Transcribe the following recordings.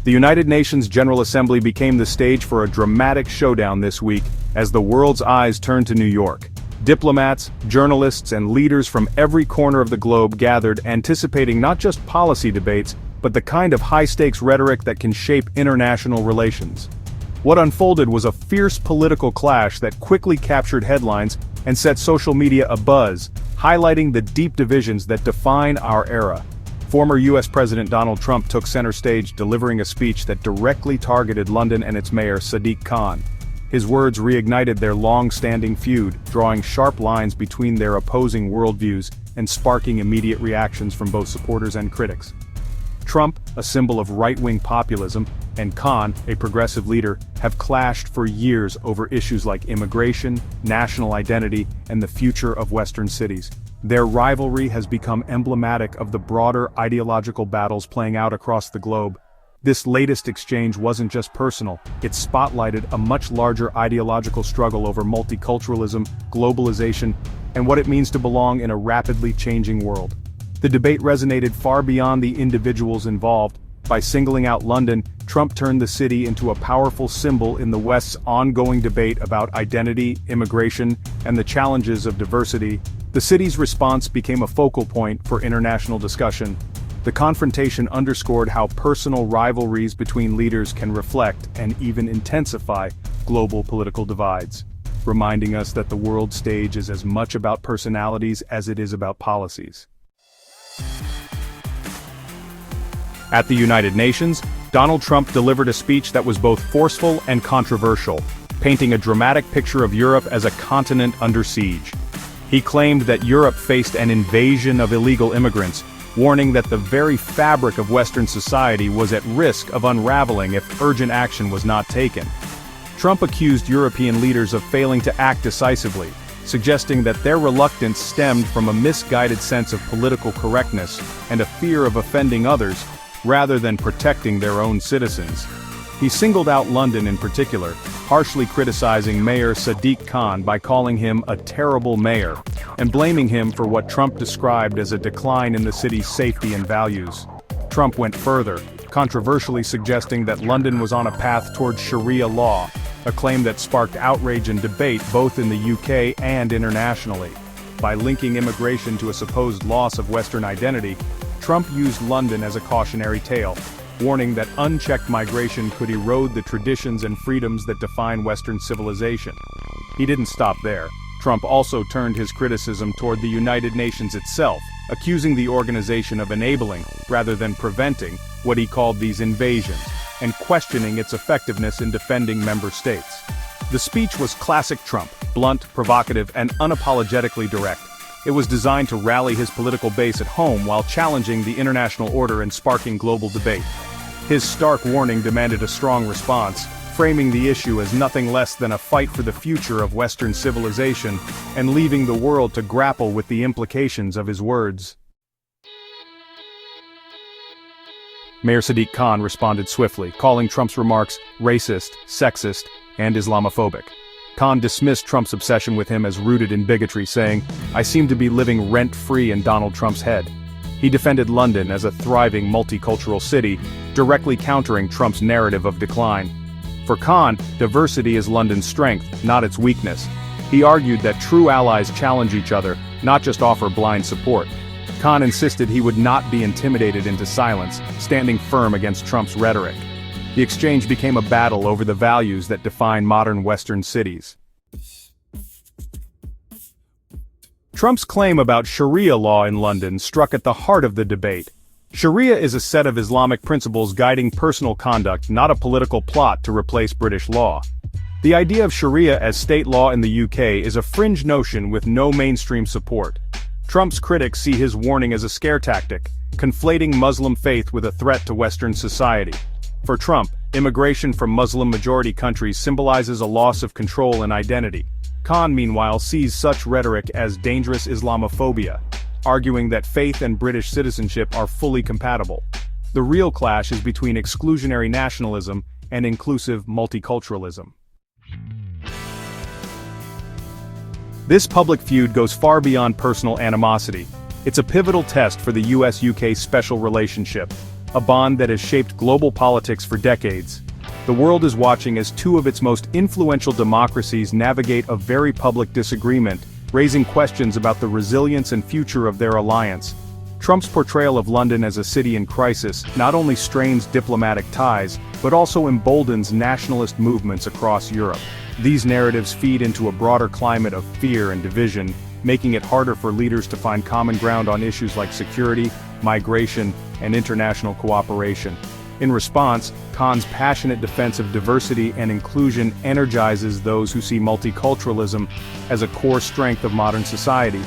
The United Nations General Assembly became the stage for a dramatic showdown this week as the world's eyes turned to New York. Diplomats, journalists, and leaders from every corner of the globe gathered, anticipating not just policy debates, but the kind of high-stakes rhetoric that can shape international relations. What unfolded was a fierce political clash that quickly captured headlines and set social media abuzz, highlighting the deep divisions that define our era. Former U.S. President Donald Trump took center stage, delivering a speech that directly targeted London and its mayor Sadiq Khan. His words reignited their long-standing feud, drawing sharp lines between their opposing worldviews and sparking immediate reactions from both supporters and critics. Trump, a symbol of right-wing populism, and Khan, a progressive leader, have clashed for years over issues like immigration, national identity, and the future of Western cities. Their rivalry has become emblematic of the broader ideological battles playing out across the globe. This latest exchange wasn't just personal, it spotlighted a much larger ideological struggle over multiculturalism, globalization, and what it means to belong in a rapidly changing world. The debate resonated far beyond the individuals involved. By singling out London, Trump turned the city into a powerful symbol in the West's ongoing debate about identity, immigration, and the challenges of diversity. The city's response became a focal point for international discussion. The confrontation underscored how personal rivalries between leaders can reflect and even intensify global political divides, reminding us that the world stage is as much about personalities as it is about policies. At the United Nations, Donald Trump delivered a speech that was both forceful and controversial, painting a dramatic picture of Europe as a continent under siege. He claimed that Europe faced an invasion of illegal immigrants, warning that the very fabric of Western society was at risk of unraveling if urgent action was not taken. Trump accused European leaders of failing to act decisively, suggesting that their reluctance stemmed from a misguided sense of political correctness and a fear of offending others, rather than protecting their own citizens. He singled out London in particular, harshly criticizing Mayor Sadiq Khan by calling him a terrible mayor, and blaming him for what Trump described as a decline in the city's safety and values. Trump went further, controversially suggesting that London was on a path toward Sharia law, a claim that sparked outrage and debate both in the UK and internationally. By linking immigration to a supposed loss of Western identity, Trump used London as a cautionary tale, warning that unchecked migration could erode the traditions and freedoms that define Western civilization. He didn't stop there. Trump also turned his criticism toward the United Nations itself, accusing the organization of enabling, rather than preventing, what he called these invasions, and questioning its effectiveness in defending member states. The speech was classic Trump, blunt, provocative, and unapologetically direct. It was designed to rally his political base at home while challenging the international order and sparking global debate. His stark warning demanded a strong response, framing the issue as nothing less than a fight for the future of Western civilization, and leaving the world to grapple with the implications of his words. Mayor Sadiq Khan responded swiftly, calling Trump's remarks racist, sexist, and Islamophobic. Khan dismissed Trump's obsession with him as rooted in bigotry, saying, "I seem to be living rent-free in Donald Trump's head." He defended London as a thriving multicultural city, directly countering Trump's narrative of decline. For Khan, diversity is London's strength, not its weakness. He argued that true allies challenge each other, not just offer blind support. Khan insisted he would not be intimidated into silence, standing firm against Trump's rhetoric. The exchange became a battle over the values that define modern Western cities. Trump's claim about Sharia law in London struck at the heart of the debate. Sharia is a set of Islamic principles guiding personal conduct, not a political plot to replace British law. The idea of Sharia as state law in the UK is a fringe notion with no mainstream support. Trump's critics see his warning as a scare tactic, conflating Muslim faith with a threat to Western society. For Trump, immigration from Muslim-majority countries symbolizes a loss of control and identity. Khan, meanwhile, sees such rhetoric as dangerous Islamophobia, arguing that faith and British citizenship are fully compatible. The real clash is between exclusionary nationalism and inclusive multiculturalism. This public feud goes far beyond personal animosity. It's a pivotal test for the U.S. UK special relationship. a bond that has shaped global politics for decades. The world is watching as two of its most influential democracies navigate a very public disagreement, raising questions about the resilience and future of their alliance. Trump's portrayal of London as a city in crisis not only strains diplomatic ties, but also emboldens nationalist movements across Europe. These narratives feed into a broader climate of fear and division, making it harder for leaders to find common ground on issues like security, migration, and international cooperation. In response, Khan's passionate defense of diversity and inclusion energizes those who see multiculturalism as a core strength of modern society.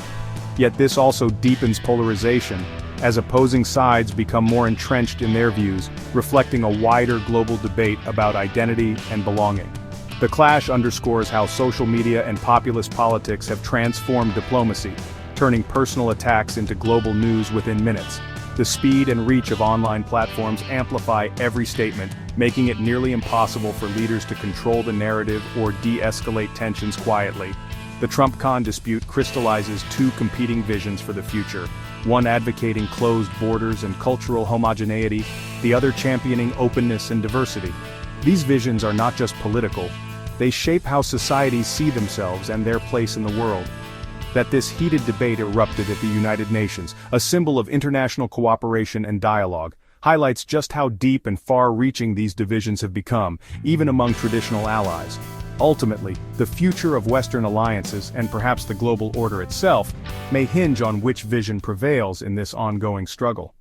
Yet this also deepens polarization, as opposing sides become more entrenched in their views, reflecting a wider global debate about identity and belonging. The clash underscores how social media and populist politics have transformed diplomacy, turning personal attacks into global news within minutes. The speed and reach of online platforms amplify every statement, making it nearly impossible for leaders to control the narrative or de-escalate tensions quietly. The Trump-Khan dispute crystallizes two competing visions for the future, one advocating closed borders and cultural homogeneity, the other championing openness and diversity. These visions are not just political, they shape how societies see themselves and their place in the world. That this heated debate erupted at the United Nations, a symbol of international cooperation and dialogue, highlights just how deep and far-reaching these divisions have become, even among traditional allies. Ultimately, the future of Western alliances, and perhaps the global order itself, may hinge on which vision prevails in this ongoing struggle.